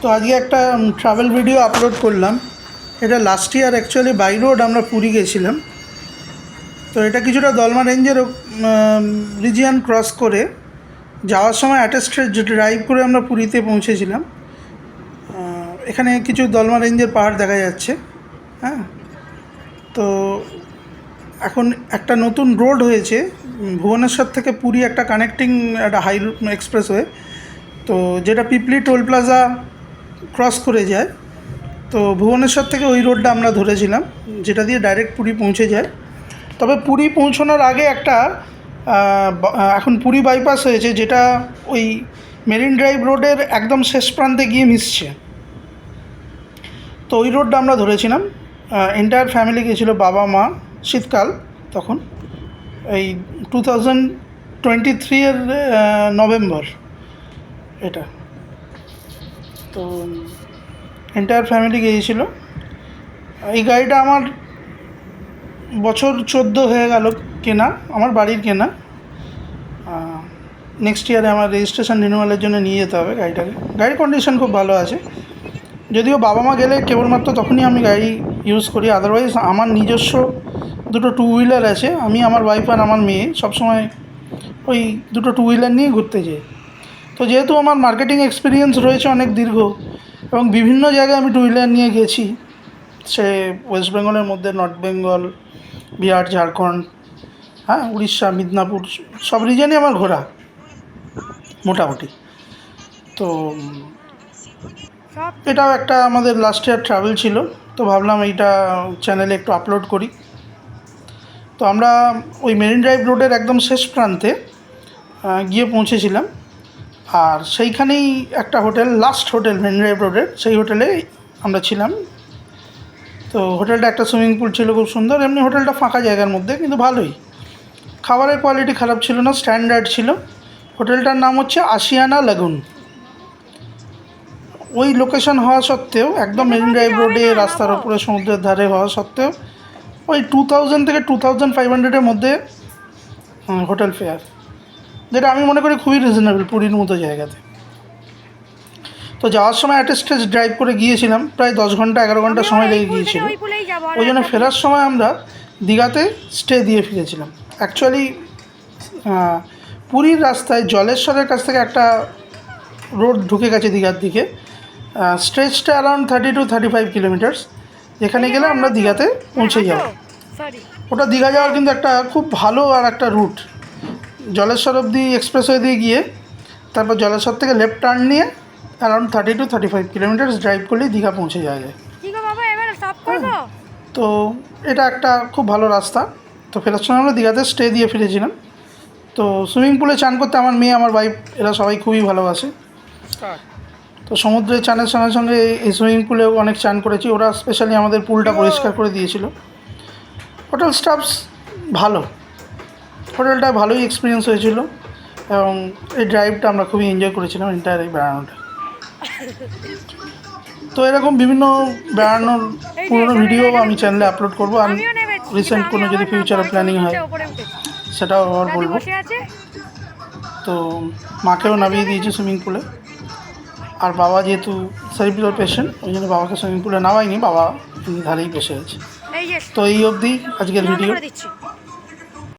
তো আজকে একটা ট্রাভেল ভিডিও আপলোড করলাম। এটা last year actually by road আমরা পুরী গেছিলাম। তো এটা কিছুটা দলমা রেঞ্জের রিজিয়ন ক্রস করে যাওয়ার সময় অ্যাটেস্টেড ড্রাইভ করে আমরা পুরীতে পৌঁছেছিলাম। এখানে কিছু দলমা রেঞ্জের পাহাড় দেখা যাচ্ছে। হ্যাঁ, তো এখন একটা নতুন রোড হয়েছে ভুবনেশ্বর থেকে পুরী, একটা কানেক্টিং একটা হাই এক্সপ্রেসওয়ে, তো যেটা পিপলি টোল প্লাজা ক্রস করে যায়। তো ভুবনেশ্বর থেকে ওই রোডটা আমরা ধরেছিলাম, যেটা দিয়ে ডাইরেক্ট পুরী পৌঁছে যায়। তবে পুরী পৌঁছানোর আগে একটা এখন পুরী বাইপাস হয়েছে, যেটা ওই মেরিন ড্রাইভ রোডের একদম শেষ প্রান্তে গিয়ে মিশছে। তো ওই রোডটা আমরা ধরেছিলাম। এন্টায়ার ফ্যামিলি গিয়েছিলো, বাবা মা, শীতকাল তখন, এই 2023 নভেম্বর এটা। তো এন্টায়ার ফ্যামিলি গিয়েছিলো। এই গাড়িটা আমার বছর 14 হয়ে গেল কেনা, আমার বাড়ির কেনা। নেক্সট ইয়ারে আমার রেজিস্ট্রেশন রিনিউয়ালের জন্য নিয়ে যেতে হবে গাড়িটাকে। গাড়ির কন্ডিশন খুব ভালো আছে, যদিও বাবা মা গেলে কেবলমাত্র তখনই আমি গাড়ি ইউজ করি। আদারওয়াইজ আমার নিজস্ব দুটো টু হুইলার আছে, আমি, আমার ওয়াইফ আর আমার মেয়ে সবসময় ওই দুটো টু হুইলার নিয়ে ঘুরতে যাই। তো যেহেতু আমার মার্কেটিং এক্সপিরিয়েন্স রয়েছে অনেক দীর্ঘ, এবং বিভিন্ন জায়গায় আমি টু হুইলার নিয়ে গেছি, সে ওয়েস্ট বেঙ্গলের মধ্যে নর্থ বেঙ্গল, বিহার, ঝাড়খণ্ড, হ্যাঁ, উড়িষ্যা, মিদনাপুর, সব রিজনে আমার ঘোরা মোটামুটি। তো এটাও একটা আমাদের লাস্ট ইয়ার ট্রাভেল ছিল, তো ভাবলাম এইটা চ্যানেলে একটু আপলোড করি। তো আমরা ওই মেরিন ড্রাইভ রোডের একদম শেষ প্রান্তে গিয়ে পৌঁছেছিলাম, আর সেইখানেই একটা hotel, last hotel marine drive রোডের, সেই হোটেলে আমরা ছিলাম। তো হোটেলটা একটা সুইমিং পুল ছিল, খুব সুন্দর। এমনি হোটেলটা ফাঁকা জায়গার মধ্যে, কিন্তু ভালোই। খাবারের কোয়ালিটি খারাপ ছিল না, স্ট্যান্ডার্ড ছিল। হোটেলটার নাম হচ্ছে আশিয়ানা লাগুন। ওই লোকেশন হওয়া সত্ত্বেও, একদম মেরিন ড্রাইভ রোডে, রাস্তার ওপরে, সমুদ্রের ধারে হওয়া সত্ত্বেও, ওই 2000 থেকে 2500-এর মধ্যে হোটেল ফেয়ার, যেটা আমি মনে করি খুবই রিজনেবল পুরীর মতো জায়গাতে। তো যাওয়ার সময় অ্যাটেস্টেড ড্রাইভ করে গিয়েছিলাম, প্রায় 10 ঘন্টা 11 ঘন্টা সময় লেগে গিয়েছিল। ওই জন্য ফেরার সময় আমরা দীঘাতে স্টে দিয়ে ফিরেছিলাম। অ্যাকচুয়ালি পুরীর রাস্তায় জলেশ্বরের কাছ থেকে একটা রোড ঢুকে গেছে দীঘার দিকে, স্ট্রেচটা অ্যারাউন্ড 30 to 35 কিলোমিটার্স, যেখানে গেলে আমরা দীঘাতে পৌঁছে যাব। ওটা দীঘা যাওয়ার কিন্তু একটা খুব ভালো আর একটা রুট, জলেশ্বর অবধি এক্সপ্রেসওয়ে দিয়ে গিয়ে তারপর জলেশ্বর থেকে লেফট টার্ন নিয়ে অ্যারাউন্ড 30 to 35 কিলোমিটার্স ড্রাইভ করলেই দীঘা পৌঁছে যাওয়া যায়। তো এটা একটা খুব ভালো রাস্তা। তো ফেরার সময় আমরা দীঘাতে স্টে দিয়ে ফিরেছিলাম। তো সুইমিং পুলে চান করতে আমার মেয়ে, আমার ওয়াইফ, এরা সবাই খুবই ভালোবাসে। তো সমুদ্রে চানের সঙ্গে সঙ্গে এই সুইমিং পুলেও অনেক চান করেছি। ওরা স্পেশালি আমাদের পুলটা পরিষ্কার করে দিয়েছিল। হোটেল স্টাফস ভালো, হোটেলটা ভালোই এক্সপিরিয়েন্স হয়েছিল, এবং এই ড্রাইভটা আমরা খুবই এনজয় করেছিলাম, এন্টায়ার এই বেড়ানোটা। তো এরকম বিভিন্ন বেড়ানোর পুরোনো ভিডিও আমি চ্যানেলে আপলোড করবো, আর রিসেন্ট কোনো যদি ফিউচারে প্ল্যানিং হয় সেটাও আবার বলবো। তো মাকেও নামিয়ে দিয়েছি সুইমিং পুলে, আর বাবা যেহেতু সেরিব্রাল পেশেন্ট, ওই জন্য বাবাকে সুইমিং পুলে নামাইনি, বাবা ধারেই বসে আছে। তো এই অবধি আজকের ভিডিও।